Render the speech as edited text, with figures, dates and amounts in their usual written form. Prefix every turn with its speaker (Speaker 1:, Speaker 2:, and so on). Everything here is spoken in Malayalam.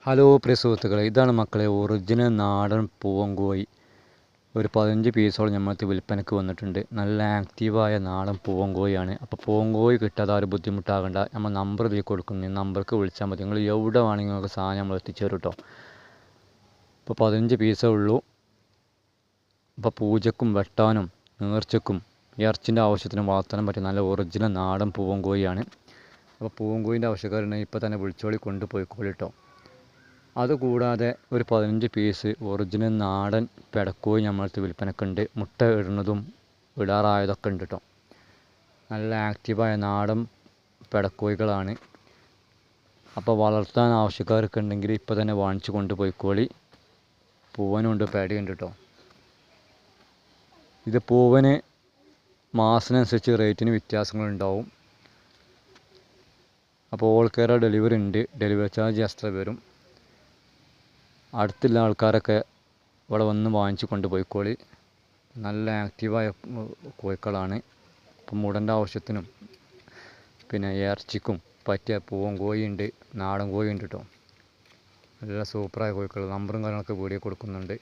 Speaker 1: ഹലോ പ്രിയ സുഹൃത്തുക്കളെ, ഇതാണ് മക്കളെ ഒറിജിനൽ നാടൻ പൂവൻ കോഴി. ഒരു 15 പീസോളം ഞമ്മൾക്ക് വിൽപ്പനയ്ക്ക് വന്നിട്ടുണ്ട്. നല്ല ആക്റ്റീവായ നാടൻ പൂവൻ കോഴിയാണ്. അപ്പോൾ പൂവൻ കോഴി കിട്ടാതെ ഒരു ബുദ്ധിമുട്ടാകണ്ട, നമ്മൾ നമ്പർ ഇതിൽ കൊടുക്കുന്നു. നമ്പർക്ക് വിളിച്ചാൽ മതി. നിങ്ങൾ എവിടെ വേണമെങ്കിൽ നിങ്ങൾക്ക് സാധനം നമ്മൾ എത്തിച്ചേരും കേട്ടോ. ഇപ്പോൾ 15 പീസേ ഉള്ളൂ. അപ്പോൾ പൂജക്കും വെട്ടാനും നേർച്ചക്കും ഇറച്ചിൻ്റെ ആവശ്യത്തിനും വളർത്താനും പറ്റിയ നല്ല ഒറിജിനൽ നാടൻ പൂവൻ കോഴിയാണ്. അപ്പോൾ പൂവൻ കോഴിൻ്റെ ആവശ്യക്കാരുണ്ടെങ്കിൽ ഇപ്പോൾ തന്നെ വിളിച്ചോളി, കൊണ്ടുപോയിക്കോളി കേട്ടോ. അതുകൂടാതെ ഒരു 15 പീസ് ഒറിജിനൽ നാടൻ പെടക്കോഴി നമ്മളടുത്ത് വിൽപ്പനക്കുണ്ട്. മുട്ട ഇടുന്നതും ഇടാറായതൊക്കെ ഉണ്ട് കേട്ടോ. നല്ല ആക്റ്റീവായ നാടൻ പെടക്കോഴികളാണ്. അപ്പോൾ വളർത്താൻ ആവശ്യക്കാരൊക്കെ ഉണ്ടെങ്കിൽ ഇപ്പോൾ തന്നെ വാങ്ങിച്ചു കൊണ്ടുപോയിക്കോളി. പൂവനുണ്ട്, പേടയുണ്ട് കേട്ടോ. ഇത് പൂവന് മാസത്തിനനുസരിച്ച് റേറ്റിന് വ്യത്യാസങ്ങളുണ്ടാവും. അപ്പോൾ ഓൾ കേരള ഡെലിവറി ഉണ്ട്. ഡെലിവറി ചാർജ് എക്സ്ട്രാ വരും. അടുത്തുള്ള ആൾക്കാരൊക്കെ ഇവിടെ വന്ന് വാങ്ങിച്ച് കൊണ്ടുപോയിക്കോളി. നല്ല ആക്റ്റീവായ കോഴിക്കളാണ്. ഇപ്പം മുടൻ്റെ ആവശ്യത്തിനും പിന്നെ ഇറച്ചിക്കും പറ്റിയ പൂവൻ കോഴിയുണ്ട്, നാടൻ കോഴിയുണ്ട് കേട്ടോ. നല്ല സൂപ്പറായ കോഴിക്കൾ. നമ്പറും കാര്യങ്ങളൊക്കെ വീഡിയോ കൊടുക്കുന്നുണ്ട്.